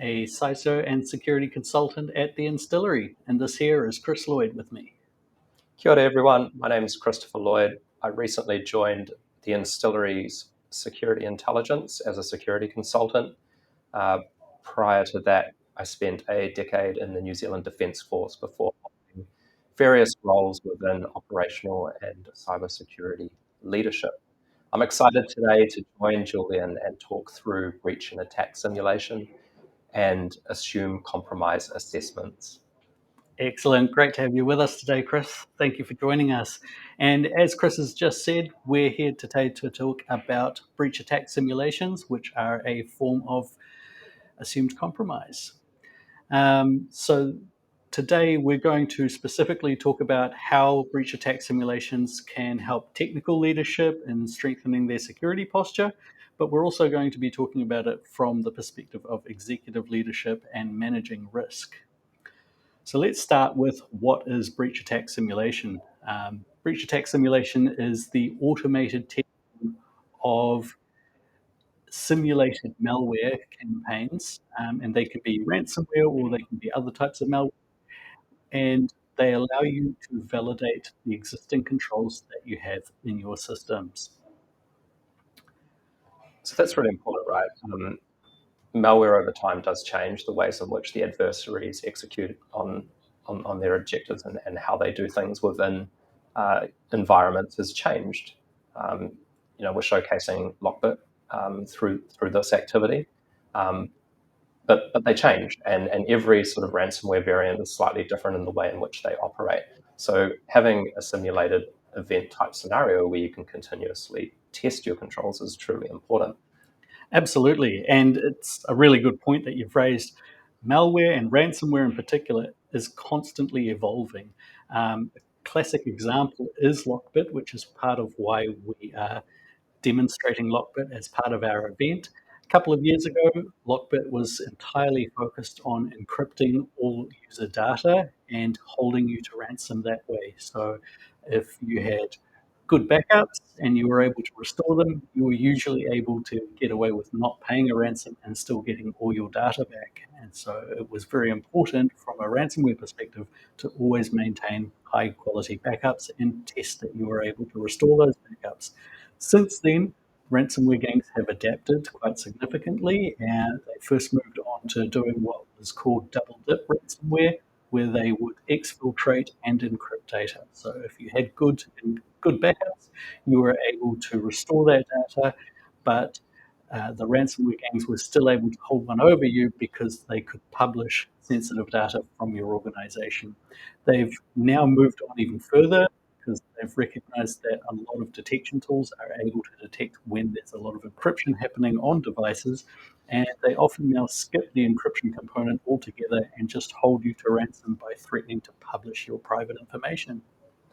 a CISO and security consultant at the Instillery, and this here is Chris Lloyd with me. Kia ora, everyone. My name is Christopher Lloyd. I recently joined the Instillery's security intelligence as a security consultant. Prior to that, I spent a decade in the New Zealand Defence Force before holding various roles within operational and cybersecurity leadership. I'm excited today to join Julian and talk through breach and attack simulation and assume compromise assessments. Excellent. Great to have you with us today, Chris. Thank you for joining us. And as Chris has just said, we're here today to talk about breach attack simulations, which are a form of assumed compromise. So today we're going to specifically talk about how breach attack simulations can help technical leadership in strengthening their security posture, but we're also going to be talking about it from the perspective of executive leadership and managing risk. So let's start with what is breach attack simulation. Breach attack simulation is the automated testing of simulated malware campaigns, and they can be ransomware or they can be other types of malware, and they allow you to validate the existing controls that you have in your systems. So that's really important, right? Malware over time does change the ways in which the adversaries execute on their objectives and how they do things within environments has changed. We're showcasing LockBit through this activity, but they change, and every sort of ransomware variant is slightly different in the way in which they operate. So having a simulated event type scenario where you can continuously test your controls is truly important. Absolutely, and it's a really good point that you've raised. Malware and ransomware in particular is constantly evolving. A classic example is LockBit, which is part of why we are demonstrating LockBit as part of our event. A couple of years ago, LockBit was entirely focused on encrypting all user data and holding you to ransom that way. So if you had good backups and you were able to restore them, you were usually able to get away with not paying a ransom and still getting all your data back. And so it was very important from a ransomware perspective to always maintain high quality backups and test that you were able to restore those backups. Since then, ransomware gangs have adapted quite significantly, and they first moved on to doing what was called double dip ransomware, where they would exfiltrate and encrypt data. So if you had good backups, you were able to restore that data, but the ransomware gangs were still able to hold one over you because they could publish sensitive data from your organization. They've now moved on even further because they've recognized that a lot of detection tools are able to detect when there's a lot of encryption happening on devices, and they often now skip the encryption component altogether and just hold you to ransom by threatening to publish your private information.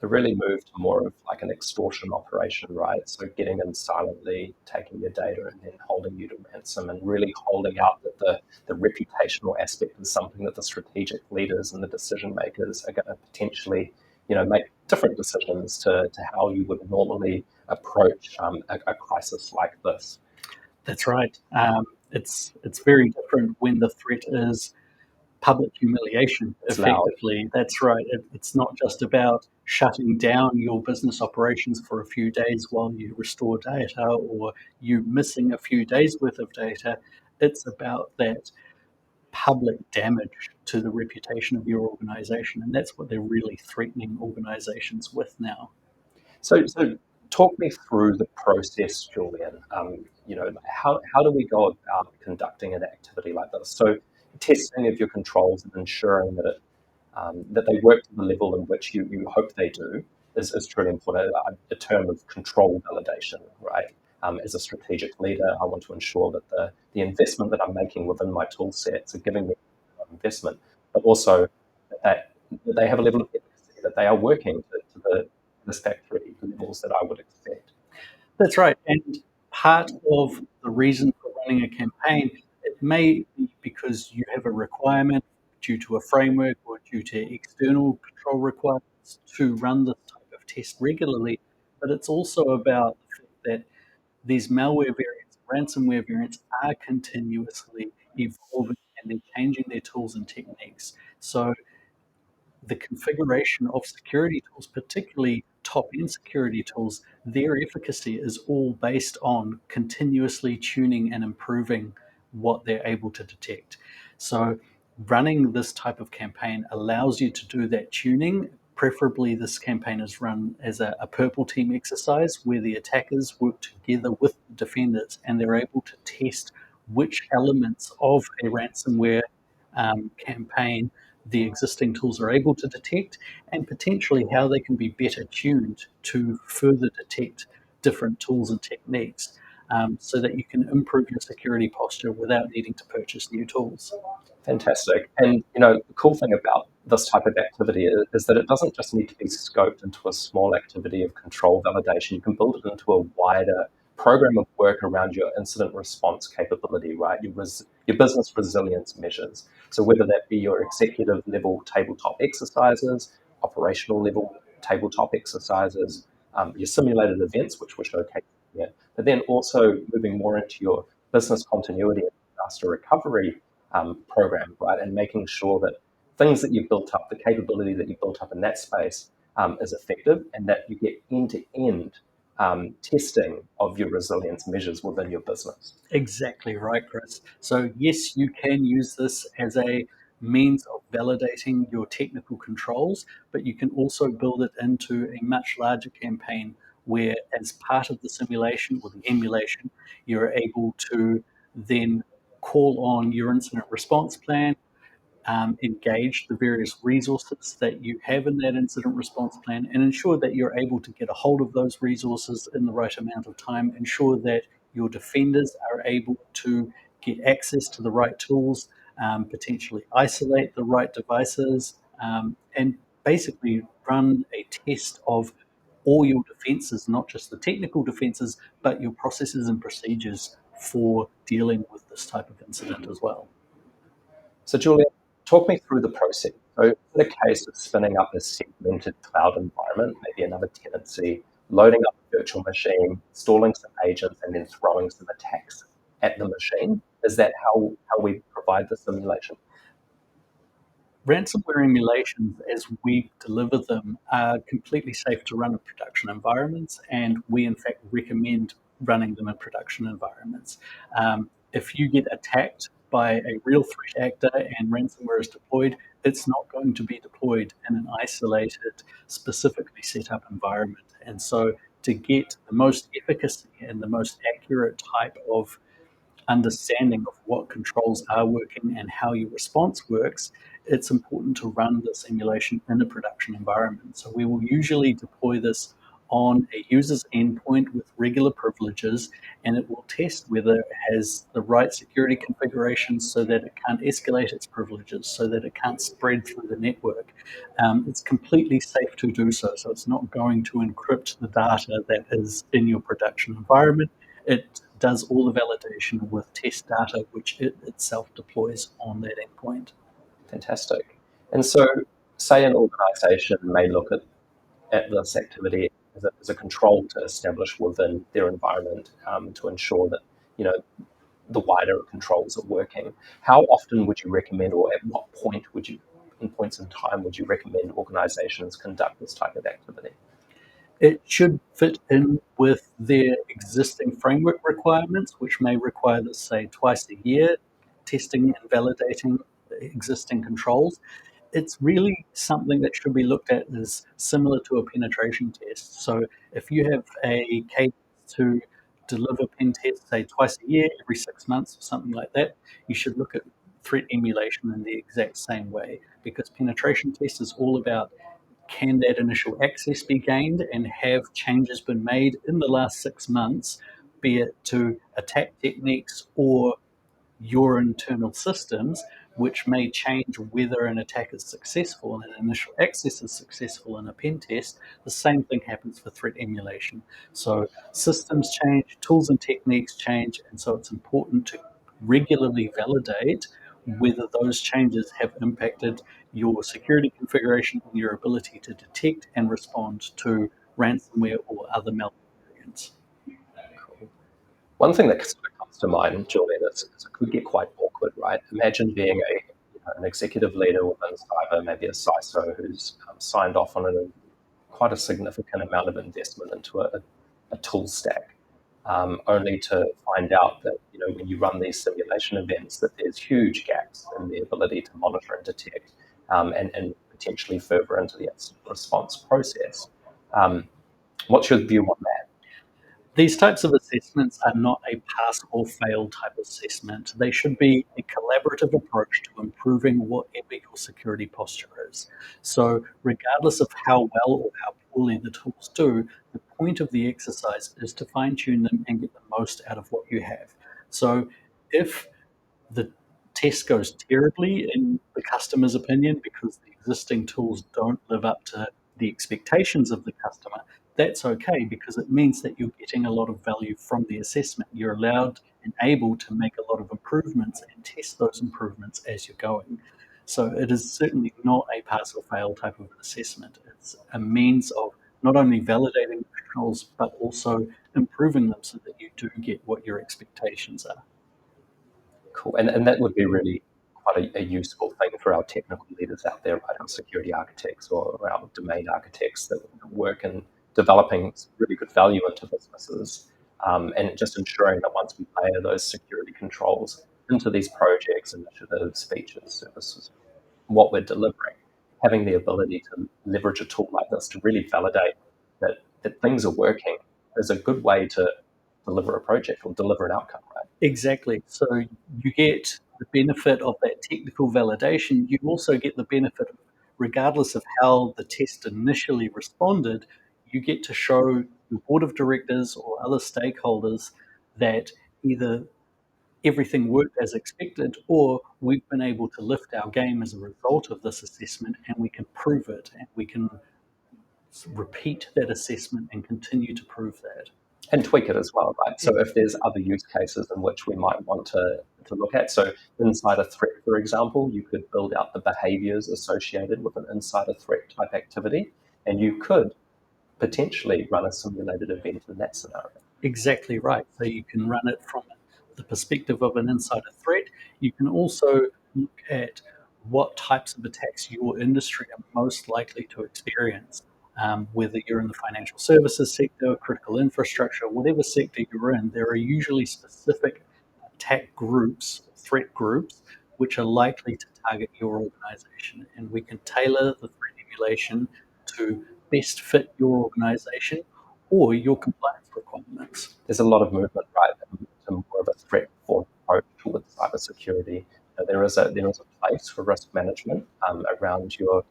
They really moved to more of like an extortion operation, right? So getting in silently, taking your data, and then holding you to ransom, and really holding out that the reputational aspect is something that the strategic leaders and the decision makers are going to potentially, make different decisions to how you would normally approach a crisis like this. That's right. It's very different when the threat is public humiliation, It's loud. effectively. That's right. It's not just about shutting down your business operations for a few days while you restore data or you missing a few days worth of data. It's about that public damage to the reputation of your organization. And that's what they're really threatening organizations with now. So talk me through the process, Julian. How do we go about conducting an activity like this? So testing of your controls and ensuring that they work to the level in which you hope they do is truly important. A term of control validation, right? As a strategic leader, I want to ensure that the investment that I'm making within my tool sets are giving me investment, but also that they have a level of efficacy, that they are working to the factory levels that I would expect. That's right. And part of the reason for running a campaign, it may be because you have a requirement due to a framework or due to external control requirements to run this type of test regularly. But it's also about the fact that these malware variants, ransomware variants are continuously evolving and they're changing their tools and techniques. So the configuration of security tools, particularly top-end security tools, their efficacy is all based on continuously tuning and improving what they're able to detect. So running this type of campaign allows you to do that tuning. Preferably, this campaign is run as a purple team exercise where the attackers work together with the defenders and they're able to test which elements of a ransomware campaign the existing tools are able to detect, and potentially how they can be better tuned to further detect different tools and techniques, so that you can improve your security posture without needing to purchase new tools. Fantastic. And the cool thing about this type of activity is that it doesn't just need to be scoped into a small activity of control validation. You can build it into a wider program of work around your incident response capability, right? Your business resilience measures. So whether that be your executive level tabletop exercises, operational level tabletop exercises, your simulated events, which we're showcasing here, but then also moving more into your business continuity and disaster recovery program, right? And making sure that things that you've built up, the capability that you've built up in that space is effective, and that you get end-to-end testing of your resilience measures within your business. Exactly right, Chris. So, yes, you can use this as a means of validating your technical controls, but you can also build it into a much larger campaign where, as part of the simulation or the emulation, you're able to then call on your incident response plan, engage the various resources that you have in that incident response plan, and ensure that you're able to get a hold of those resources in the right amount of time. Ensure that your defenders are able to get access to the right tools, potentially isolate the right devices, and basically run a test of all your defenses, not just the technical defenses, but your processes and procedures for dealing with this type of incident as well. So, Julian, talk me through the process. So, in the case of spinning up a segmented cloud environment, maybe another tenancy, loading up a virtual machine, installing some agents, and then throwing some attacks at the machine, is that how we provide the simulation? Ransomware emulations, as we deliver them, are completely safe to run in production environments, and we, in fact, recommend running them in production environments. If you get attacked by a real threat actor and ransomware is deployed, it's not going to be deployed in an isolated, specifically set up environment. And so, to get the most efficacy and the most accurate type of understanding of what controls are working and how your response works, it's important to run the simulation in a production environment. So we will usually deploy this on a user's endpoint with regular privileges, and it will test whether it has the right security configurations so that it can't escalate its privileges, so that it can't spread through the network. It's completely safe to do so, so it's not going to encrypt the data that is in your production environment. It does all the validation with test data, which it itself deploys on that endpoint. Fantastic. And so, say an organization may look at this activity as a control to establish within their environment to ensure that you know the wider controls are working. How often would you recommend, or at what point would you, in points in time, would you recommend organizations conduct this type of activity? It should fit in with their existing framework requirements, which may require this, say, twice a year, testing and validating existing controls. It's really something that should be looked at as similar to a penetration test. So if you have a cadence to deliver pen tests, say twice a year, every 6 months, or something like that, you should look at threat emulation in the exact same way, because penetration test is all about, can that initial access be gained and have changes been made in the last 6 months, be it to attack techniques or your internal systems, which may change whether an attack is successful and an initial access is successful in a pen test. The same thing happens for threat emulation. So systems change, tools and techniques change, and so it's important to regularly validate whether those changes have impacted your security configuration and your ability to detect and respond to ransomware or other malware variants. One thing that sort of comes to mind, Julian, is it could get quite awkward liquid, right? Imagine being an executive leader within cyber, maybe a CISO who's signed off on quite a significant amount of investment into a tool stack, only to find out that when you run these simulation events, that there's huge gaps in the ability to monitor and detect, and potentially further into the incident response process. Um, what's your view on that? These types of assessments are not a pass or fail type assessment. They should be a collaborative approach to improving whatever your security posture is. So, regardless of how well or how poorly the tools do, the point of the exercise is to fine tune them and get the most out of what you have. So, if the test goes terribly in the customer's opinion because the existing tools don't live up to the expectations of the customer, that's okay because it means that you're getting a lot of value from the assessment. You're allowed and able to make a lot of improvements and test those improvements as you're going. So it is certainly not a pass or fail type of an assessment. It's a means of not only validating the controls but also improving them so that you do get what your expectations are. Cool. And that would be really quite a useful thing for our technical leaders out there, right? Our security architects or our domain architects that work in developing really good value into businesses, and just ensuring that once we layer those security controls into these projects, initiatives, features, services, what we're delivering, having the ability to leverage a tool like this to really validate that things are working is a good way to deliver a project or deliver an outcome, right? Exactly. So you get the benefit of that technical validation. You also get the benefit of, regardless of how the test initially responded, you get to show your board of directors or other stakeholders that either everything worked as expected or we've been able to lift our game as a result of this assessment and we can prove it and we can repeat that assessment and continue to prove that. And tweak it as well, right? So if there's other use cases in which we might want to look at, so inside a threat, for example, you could build out the behaviors associated with an insider threat type activity, and you could potentially run a simulated event in that scenario. Exactly right. So you can run it from the perspective of an insider threat. You can also look at what types of attacks your industry are most likely to experience. Whether you're in the financial services sector, critical infrastructure, whatever sector you're in, there are usually specific attack groups, threat groups, which are likely to target your organization. And we can tailor the threat emulation to best fit your organization or your compliance requirements. There's a lot of movement, right, to more of a threat-informed approach towards cybersecurity. There is a place for risk management around your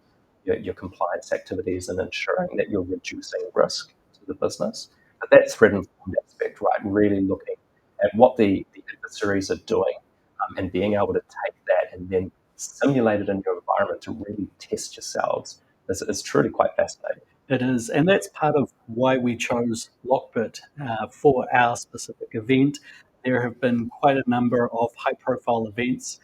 compliance activities and ensuring that you're reducing risk to the business. But that threat-informed aspect, right, really looking at what the adversaries are doing, and being able to take that and then simulate it in your environment to really test yourselves is truly quite fascinating. It is, and that's part of why we chose LockBit for our specific event. There have been quite a number of high-profile events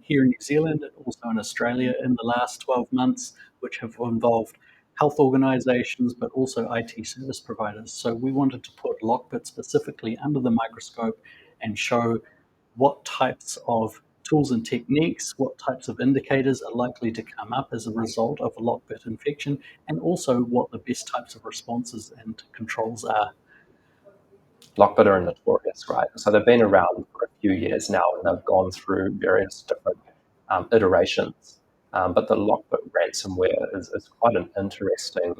here in New Zealand and also in Australia in the last 12 months, which have involved health organisations, but also IT service providers. So we wanted to put LockBit specifically under the microscope and show what types of tools and techniques, what types of indicators are likely to come up as a result of a LockBit infection, and also what the best types of responses and controls are. LockBit are notorious, right? So they've been around for a few years now, and they've gone through various different iterations. But the LockBit ransomware is quite an interesting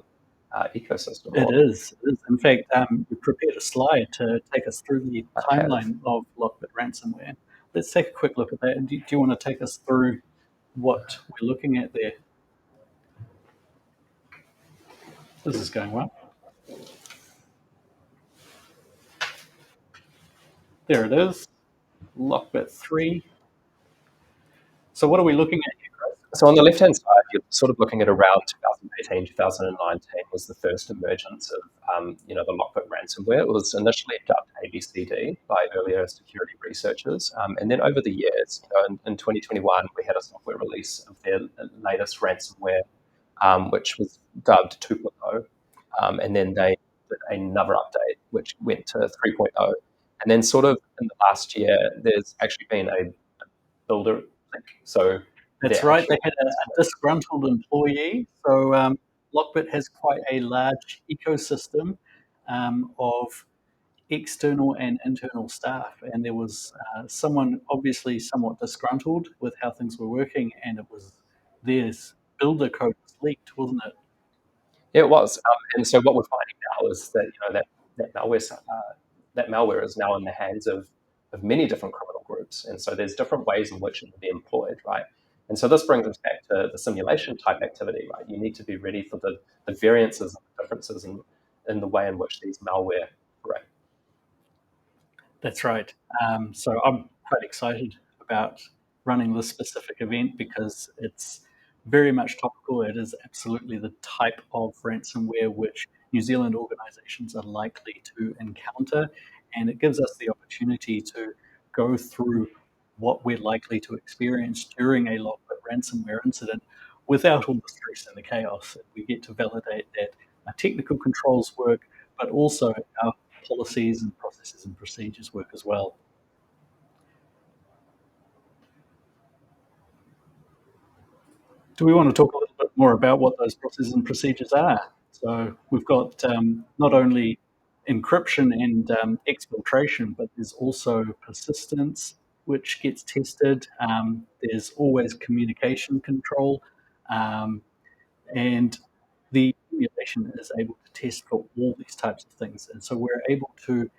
ecosystem. It is. It is. In fact, we prepared a slide to take us through the timeline of LockBit ransomware. Let's take a quick look at that. And do you want to take us through what we're looking at there? This is going well. There it is. LockBit 3. So what are we looking at here, Chris? So on the left-hand side, you're sort of looking at around 2018, 2019 was the first emergence of the LockBit ransomware. It was initially dubbed ABCD by earlier security researchers, and then over the years, in 2021, we had a software release of their latest ransomware, which was dubbed 2.0, and then they did another update which went to 3.0, and then sort of in the last year, there's actually been a builder link. So That's they're right. They actually had a disgruntled employee. So LockBit has quite a large ecosystem of external and internal staff, and there was someone obviously somewhat disgruntled with how things were working, and it was their builder code was leaked, wasn't it? It was, and so what we're finding now is that that malware is now in the hands of many different criminal groups, and so there's different ways in which it can be employed, right? And so this brings us back to the simulation type activity, right? You need to be ready for the variances and the differences in the way in which these malware operate. That's right. So I'm quite excited about running this specific event because it's very much topical. It is absolutely the type of ransomware which New Zealand organisations are likely to encounter, and it gives us the opportunity to go through what we're likely to experience during a LockBit ransomware incident without all the stress and the chaos. We get to validate that our technical controls work, but also our policies and processes and procedures work as well. Do we want to talk a little bit more about what those processes and procedures are? So we've got not only encryption and exfiltration, but there's also persistence, which gets tested. There's always communication control, um, and the emulation is able to test for all these types of things. And so we're able to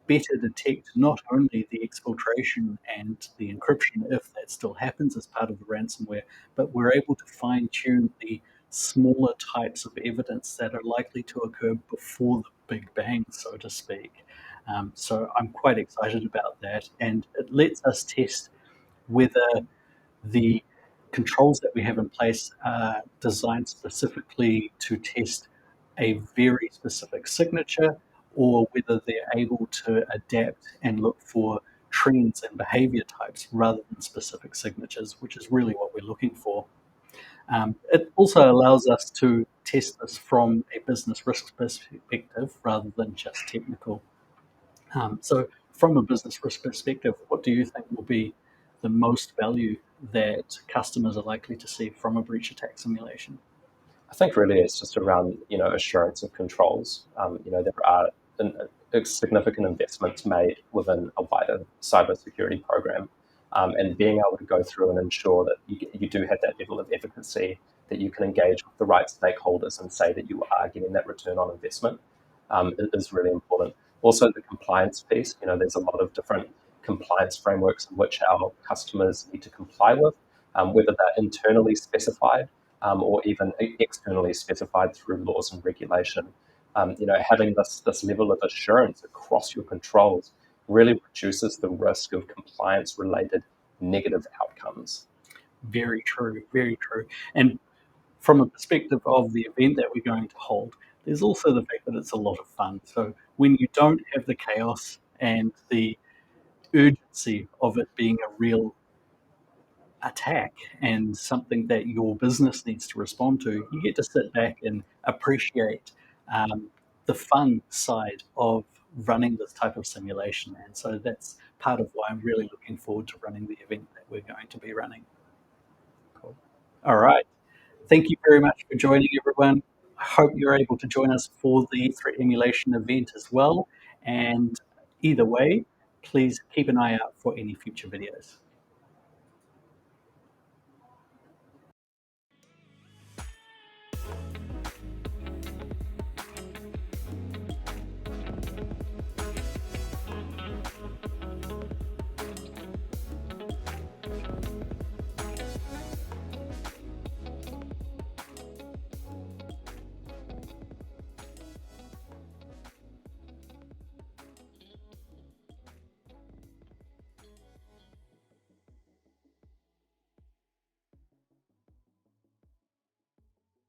better detect not only the exfiltration and the encryption, if that still happens as part of the ransomware, but we're able to fine tune the smaller types of evidence that are likely to occur before the big bang, so to speak. So I'm quite excited about that, and it lets us test whether the controls that we have in place are designed specifically to test a very specific signature, or whether they're able to adapt and look for trends and behavior types rather than specific signatures, which is really what we're looking for. It also allows us to test this from a business risk perspective rather than just technical. So, from a business risk perspective, what do you think will be the most value that customers are likely to see from a breach attack simulation? I think really it's just around assurance of controls. There are significant investments made within a wider cybersecurity program, and being able to go through and ensure that you do have that level of efficacy, that you can engage with the right stakeholders and say that you are getting that return on investment, is really important. Also, the compliance piece. There's a lot of different compliance frameworks in which our customers need to comply with, whether they're internally specified or even externally specified through laws and regulation. Having this level of assurance across your controls really reduces the risk of compliance-related negative outcomes. Very true, very true. And from a perspective of the event that we're going to hold, there's also the fact that it's a lot of fun. So when you don't have the chaos and the urgency of it being a real attack and something that your business needs to respond to, you get to sit back and appreciate the fun side of running this type of simulation. And so that's part of why I'm really looking forward to running the event that we're going to be running. Cool. All right. Thank you very much for joining, everyone. I hope you're able to join us for the threat emulation event as well. And either way, please keep an eye out for any future videos.